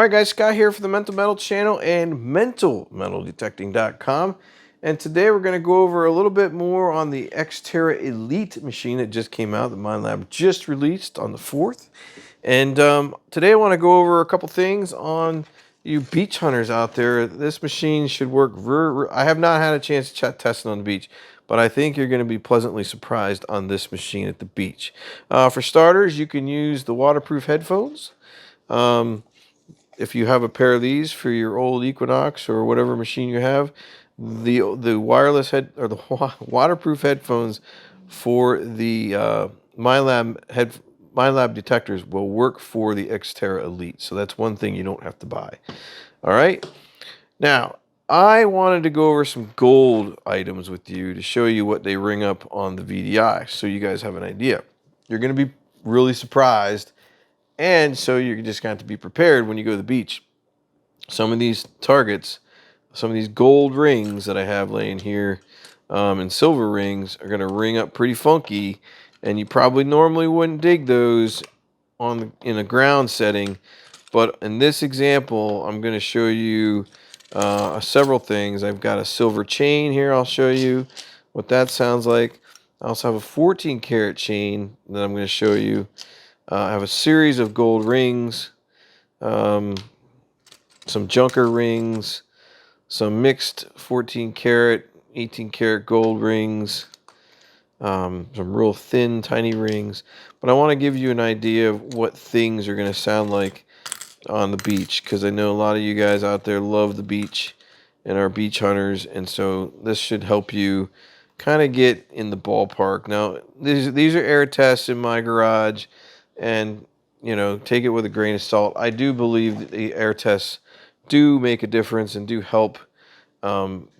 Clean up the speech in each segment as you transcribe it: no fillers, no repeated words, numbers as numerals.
Alright guys, Scott here for the Mental Metal channel and mentalmetaldetecting.com. And today we're going to go over a little bit more on the Xterra Elite machine that just came out, the Minelab just released on the 4th. And today I want to go over a couple things on you beach hunters out there. This machine should work I have not had a chance to test it on the beach, but I think you're going to be pleasantly surprised on this machine at the beach. For starters, you can use the waterproof headphones. If you have a pair of these for your old Equinox or whatever machine you have, the wireless waterproof headphones for the Minelab detectors will work for the Xterra Elite. So that's one thing you don't have to buy. All right. Now, I wanted to go over some gold items with you to show you what they ring up on the VDI, so you guys have an idea. You're going to be really surprised. And so you're just going to have to be prepared when you go to the beach. Some of these targets, some of these gold rings that I have laying here, and silver rings are going to ring up pretty funky. And you probably normally wouldn't dig those in a ground setting. But in this example, I'm going to show you several things. I've got a silver chain here. I'll show you what that sounds like. I also have a 14 karat chain that I'm going to show you. I have a series of gold rings, some junker rings, some mixed 14 karat, 18 karat gold rings, some real thin, tiny rings. But I want to give you an idea of what things are going to sound like on the beach, because I know a lot of you guys out there love the beach and are beach hunters, and so this should help you kind of get in the ballpark. Now, these are air tests in my garage. And, you know, take it with a grain of salt. I do believe that the air tests do make a difference and do help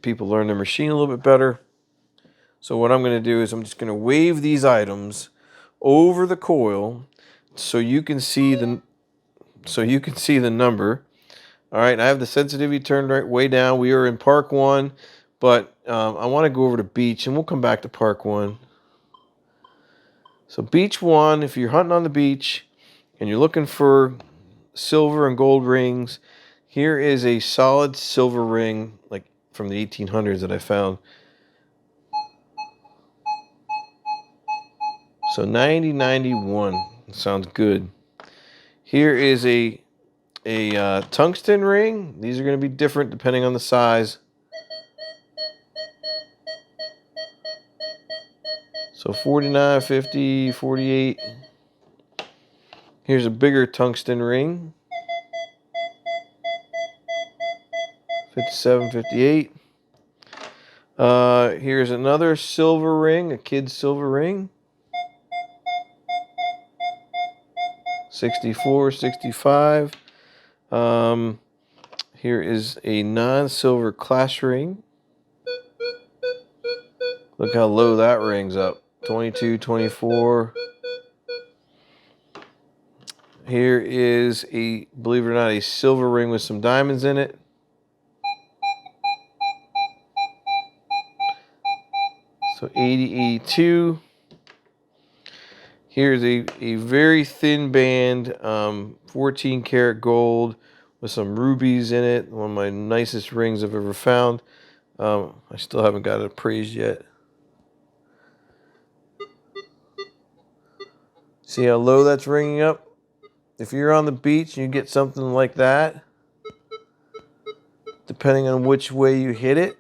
people learn their machine a little bit better. So what I'm going to do is I'm just going to wave these items over the coil so you can see the number. All right, I have the sensitivity turned right way down. We are in Park 1, but I want to go over to Beach, and we'll come back to Park 1. So Beach 1, if you're hunting on the beach and you're looking for silver and gold rings, here is a solid silver ring, like from the 1800s that I found. So 9091 sounds good. Here is a tungsten ring. These are going to be different depending on the size. So 49, 50, 48. Here's a bigger tungsten ring. 57, 58. Here's another silver ring, a kid's silver ring. 64, 65. Here is a non-silver class ring. Look how low that rings up. 22, 24. Here is believe it or not, a silver ring with some diamonds in it. So 80, 82. Here's a very thin band, 14 karat gold with some rubies in it. One of my nicest rings I've ever found. I still haven't got it appraised yet. See how low that's ringing up? If you're on the beach and you get something like that, depending on which way you hit it,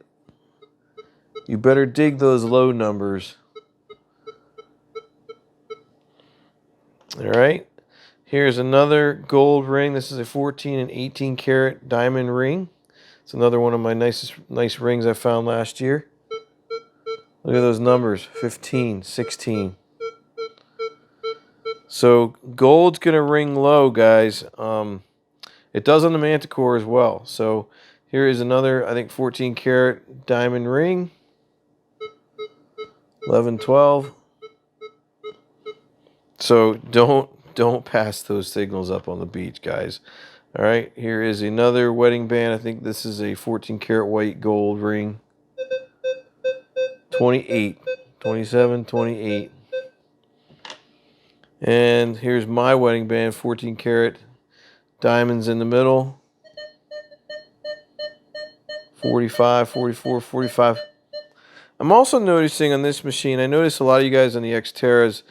you better dig those low numbers. All right. Here's another gold ring. This is a 14 and 18 karat diamond ring. It's another one of my nice rings I found last year. Look at those numbers, 15, 16. So gold's going to ring low, guys. It does on the Manticore as well. So here is another, I think, 14 karat diamond ring. 11, 12. So don't pass those signals up on the beach, guys. All right, here is another wedding band. I think this is a 14 karat white gold ring. 28, 27, 28. And here's my wedding band, 14 karat Diamonds in the middle. 45, 44, 45. I'm also noticing on this machine, I noticed a lot of you guys on the Xterras,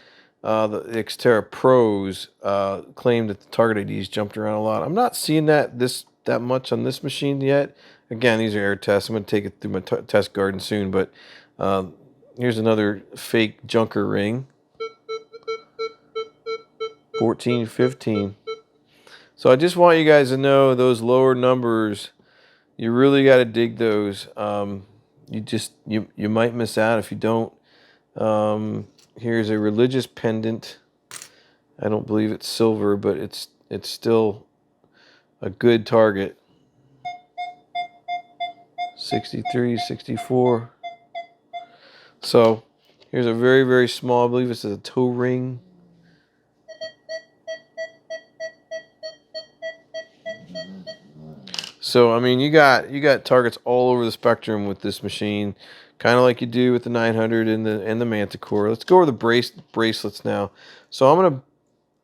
the Xterra Pros, claim that the target IDs jumped around a lot. I'm not seeing that much on this machine yet. Again, these are air tests. I'm going to take it through my test garden soon, but here's another fake junker ring. 14, 15. So I just want you guys to know those lower numbers, you really got to dig those. You might miss out if you don't. Here's a religious pendant. I don't believe it's silver, but it's still a good target. 63, 64. So here's a very, very small, I believe this is a toe ring. So I mean, you got targets all over the spectrum with this machine, kind of like you do with the 900 and the Manticore. Let's go over the bracelets now. So I'm gonna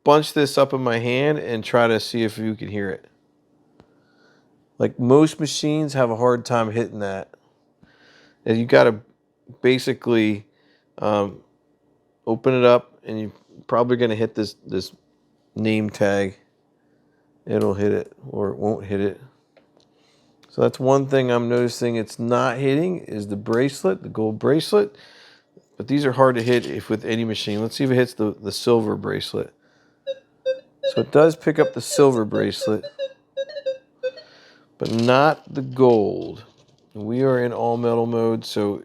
bunch this up in my hand and try to see if you can hear it. Like most machines have a hard time hitting that. And you got to basically open it up, and you're probably going to hit this name tag. It'll hit it, or it won't hit it. So that's one thing I'm noticing it's not hitting is the bracelet, the gold bracelet. But these are hard to hit with any machine. Let's see if it hits the silver bracelet. So it does pick up the silver bracelet, but not the gold. We are in all metal mode, so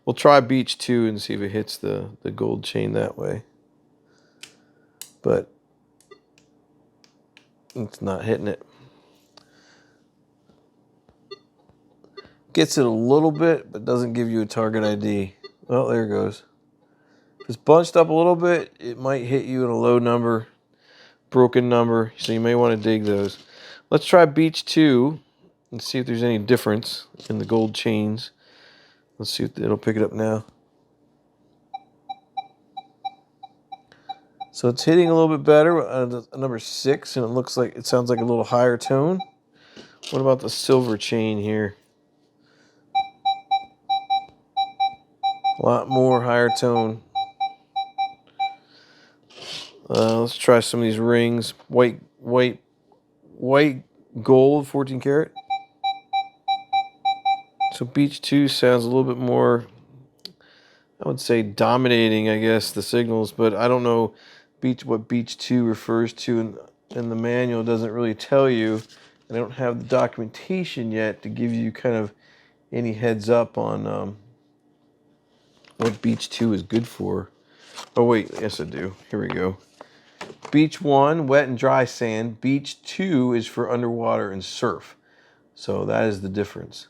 we'll try Beach 2 and see if it hits the gold chain that way. But it's not hitting it. Gets it a little bit, but doesn't give you a target ID. Oh, there it goes. If it's bunched up a little bit, it might hit you in a low number, broken number, so you may want to dig those. Let's try Beach 2 and see if there's any difference in the gold chains. Let's see if it'll pick it up now. So it's hitting a little bit better, number 6, and it sounds like a little higher tone. What about the silver chain here? A lot more higher tone. Let's try some of these rings. White gold, 14 karat. So Beach 2 sounds a little bit more, I would say, dominating, I guess, the signals, but I don't know what Beach 2 refers to, and the manual doesn't really tell you. I don't have the documentation yet to give you kind of any heads up on what Beach 2 is good for. Oh wait, yes I do. Here we go. Beach 1, wet and dry sand. Beach 2 is for underwater and surf. So that is the difference.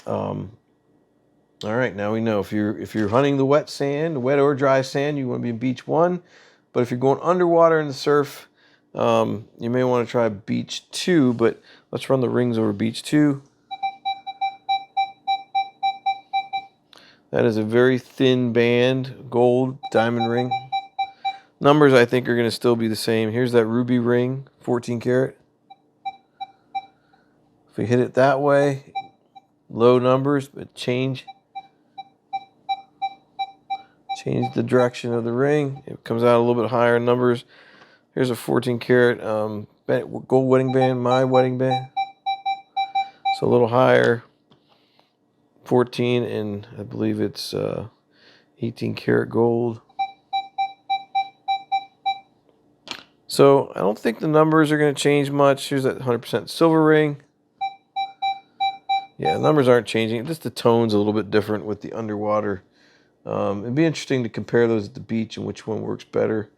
All right, now we know if you're hunting the wet sand, wet or dry sand, you want to be in Beach 1. But if you're going underwater in the surf, you may want to try Beach 2. But let's run the rings over Beach 2. That is a very thin band, gold diamond ring. Numbers I think are going to still be the same. Here's that ruby ring, 14 karat. If we hit it that way, low numbers, but change the direction of the ring. It comes out a little bit higher numbers. Here's a 14 karat gold wedding band, my wedding band. So a little higher, 14, and I believe it's 18 karat gold. So I don't think the numbers are going to change much. Here's that 100% silver ring. Yeah, the numbers aren't changing. Just the tone's a little bit different with the underwater. It'd be interesting to compare those at the beach and which one works better.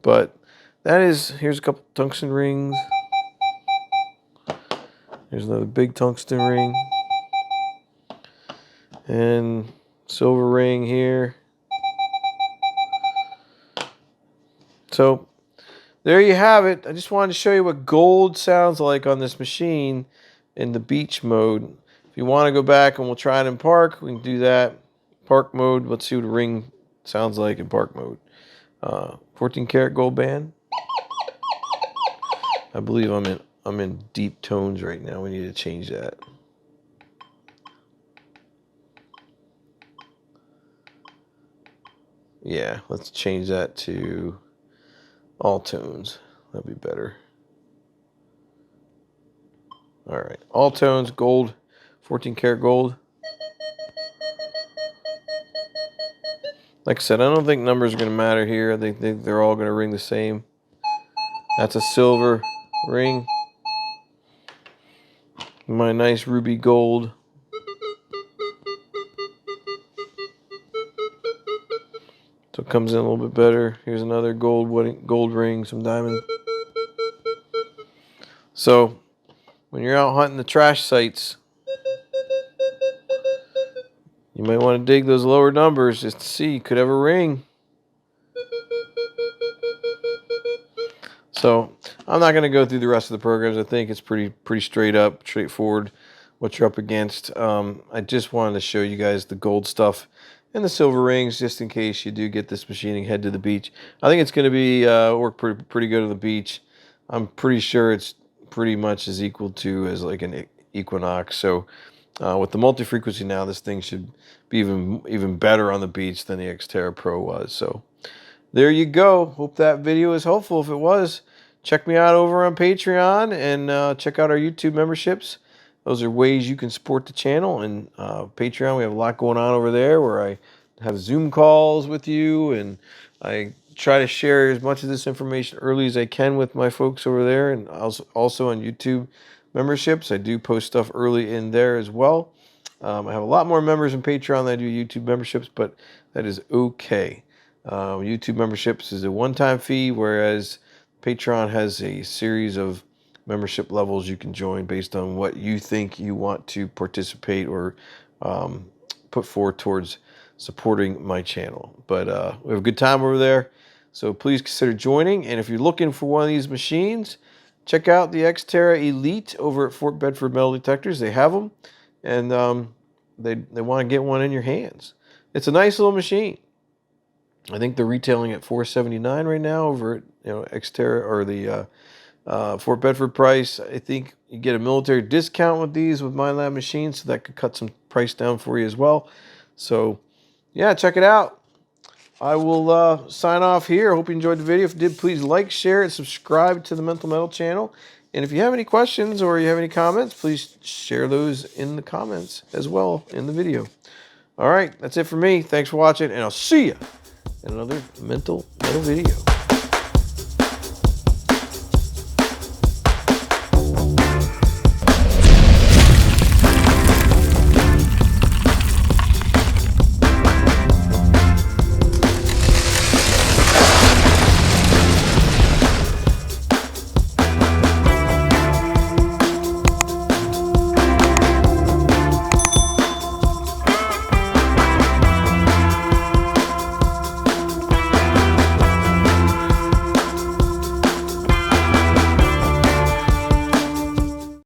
But here's a couple tungsten rings. Here's another big tungsten ring. And silver ring here. So there you have it. I just wanted to show you what gold sounds like on this machine in the beach mode. If you want to go back and we'll try it in park, we can do that. Park mode, let's see what a ring sounds like in park mode. 14 karat gold band. I believe I'm in deep tones right now. We need to change that. Yeah, let's change that to all tones. That'd be better. All right, all tones, gold, 14 karat gold. Like I said, I don't think numbers are going to matter here. I think they're all going to ring the same. That's a silver ring. My nice ruby gold. So it comes in a little bit better. Here's another gold ring, some diamond. So when you're out hunting the trash sites, you might want to dig those lower numbers just to see. You could have a ring. So I'm not going to go through the rest of the programs. I think it's pretty straightforward what you're up against. I just wanted to show you guys the gold stuff and the silver rings just in case you do get this machining head to the beach. I think it's going to be work pretty good on the beach. I'm pretty sure it's pretty much as equal to as like an Equinox. So with the multi-frequency now, this thing should be even better on the beach than the Xterra Pro was. So there you go. Hope that video was helpful. If it was, check me out over on Patreon and check out our YouTube memberships. Those are ways you can support the channel. And Patreon, we have a lot going on over there where I have Zoom calls with you, and I try to share as much of this information early as I can with my folks over there. And also on YouTube memberships, I do post stuff early in there as well. I have a lot more members in Patreon than I do YouTube memberships, but that is okay. YouTube memberships is a one-time fee, whereas Patreon has a series of membership levels you can join based on what you think you want to participate or put forward towards supporting my channel. But we have a good time over there, so please consider joining. And if you're looking for one of these machines, check out the Xterra Elite over at Fort Bedford Metal Detectors. They have them, and they want to get one in your hands. It's a nice little machine. I think they're retailing at $479 right now over at Xterra or the Fort Bedford price. I think you get a military discount with these with Minelab machines, so that could cut some price down for you as well. So yeah, check it out. I will sign off here. I hope you enjoyed the video. If you did, please like, share, and subscribe to the Mental Metal channel. And if you have any questions or you have any comments, please share those in the comments as well in the video. All right, that's it for me. Thanks for watching, and I'll see you in another Mental Metal video.